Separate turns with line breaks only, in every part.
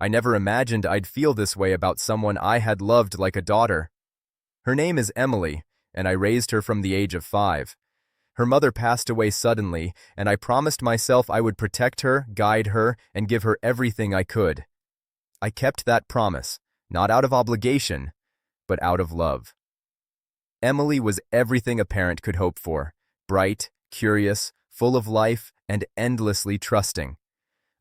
I never imagined I'd feel this way about someone I had loved like a daughter. Her name is Emily, and I raised her from the age of 5. Her mother passed away suddenly, and I promised myself I would protect her, guide her, and give her everything I could. I kept that promise, not out of obligation, but out of love. Emily was everything a parent could hope for: bright, curious, full of life, and endlessly trusting.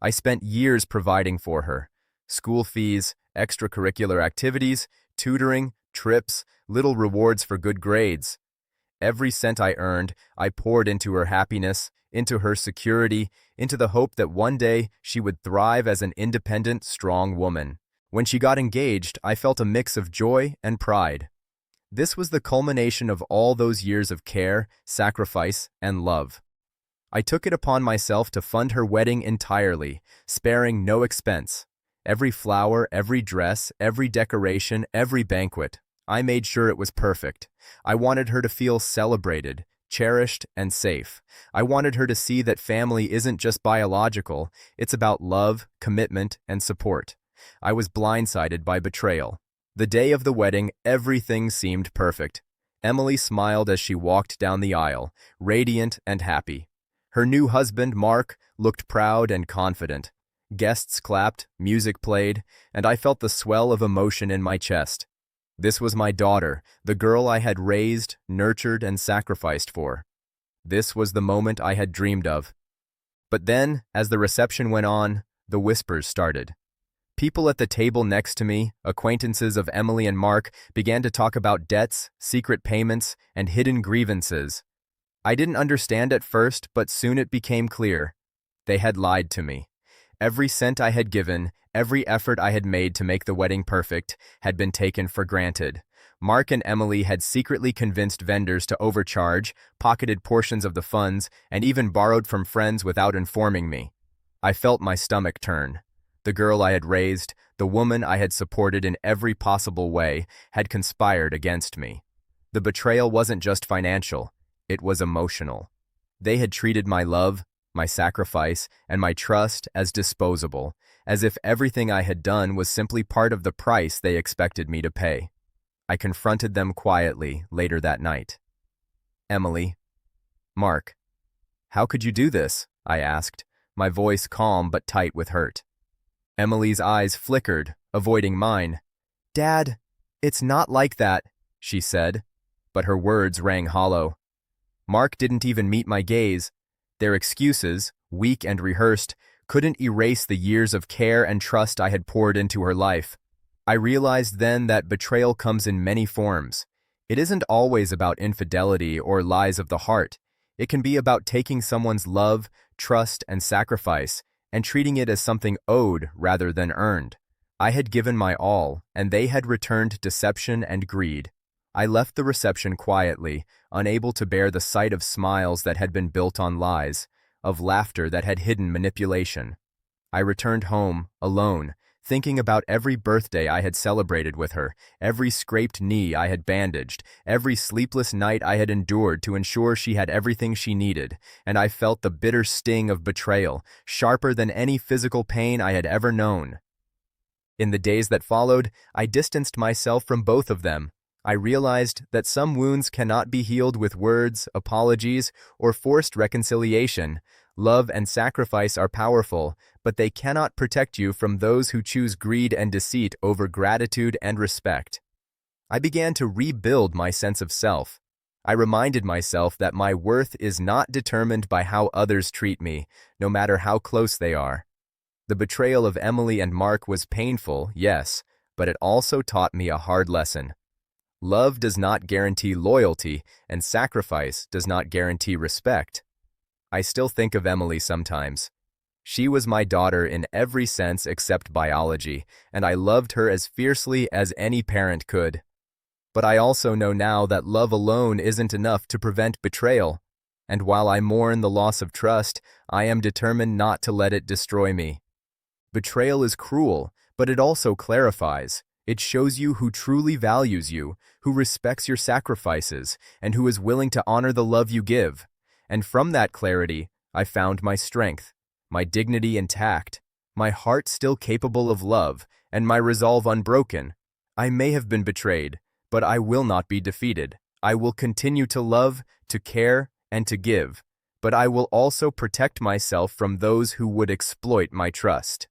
I spent years providing for her: school fees, extracurricular activities, tutoring, trips, little rewards for good grades. Every cent I earned, I poured into her happiness, into her security, into the hope that one day she would thrive as an independent, strong woman. When she got engaged, I felt a mix of joy and pride. This was the culmination of all those years of care, sacrifice, and love. I took it upon myself to fund her wedding entirely, sparing no expense. Every flower, every dress, every decoration, every banquet. I made sure it was perfect. I wanted her to feel celebrated, cherished, and safe. I wanted her to see that family isn't just biological, it's about love, commitment, and support. I was blindsided by betrayal. The day of the wedding, everything seemed perfect. Emily smiled as she walked down the aisle, radiant and happy. Her new husband, Mark, looked proud and confident. Guests clapped, music played, and I felt the swell of emotion in my chest. This was my daughter, the girl I had raised, nurtured, and sacrificed for. This was the moment I had dreamed of. But then, as the reception went on, the whispers started. People at the table next to me, acquaintances of Emily and Mark, began to talk about debts, secret payments, and hidden grievances. I didn't understand at first, but soon it became clear. They had lied to me. Every cent I had given, every effort I had made to make the wedding perfect, had been taken for granted. Mark and Emily had secretly convinced vendors to overcharge, pocketed portions of the funds, and even borrowed from friends without informing me. I felt my stomach turn. The girl I had raised, the woman I had supported in every possible way, had conspired against me. The betrayal wasn't just financial, it was emotional. They had treated my love, my sacrifice, and my trust as disposable, as if everything I had done was simply part of the price they expected me to pay. I confronted them quietly later that night. Emily, Mark, how could you do this? I asked, my voice calm but tight with hurt. Emily's eyes flickered, avoiding mine. Dad, it's not like that, she said, but her words rang hollow. Mark didn't even meet my gaze. Their excuses, weak and rehearsed, couldn't erase the years of care and trust I had poured into her life. I realized then that betrayal comes in many forms. It isn't always about infidelity or lies of the heart. It can be about taking someone's love, trust, and sacrifice and treating it as something owed rather than earned. I had given my all, and they had returned deception and greed. I left the reception quietly, unable to bear the sight of smiles that had been built on lies, of laughter that had hidden manipulation. I returned home, alone, thinking about every birthday I had celebrated with her, every scraped knee I had bandaged, every sleepless night I had endured to ensure she had everything she needed, and I felt the bitter sting of betrayal, sharper than any physical pain I had ever known. In the days that followed, I distanced myself from both of them. I realized that some wounds cannot be healed with words, apologies, or forced reconciliation. Love and sacrifice are powerful, but they cannot protect you from those who choose greed and deceit over gratitude and respect. I began to rebuild my sense of self. I reminded myself that my worth is not determined by how others treat me, no matter how close they are. The betrayal of Emily and Mark was painful, yes, but it also taught me a hard lesson. Love does not guarantee loyalty, and sacrifice does not guarantee respect. I still think of Emily sometimes. She was my daughter in every sense except biology, and I loved her as fiercely as any parent could. But I also know now that love alone isn't enough to prevent betrayal, and while I mourn the loss of trust, I am determined not to let it destroy me. Betrayal is cruel, but it also clarifies. It shows you who truly values you, who respects your sacrifices, and who is willing to honor the love you give. And from that clarity, I found my strength, my dignity intact, my heart still capable of love, and my resolve unbroken. I may have been betrayed, but I will not be defeated. I will continue to love, to care, and to give, but I will also protect myself from those who would exploit my trust.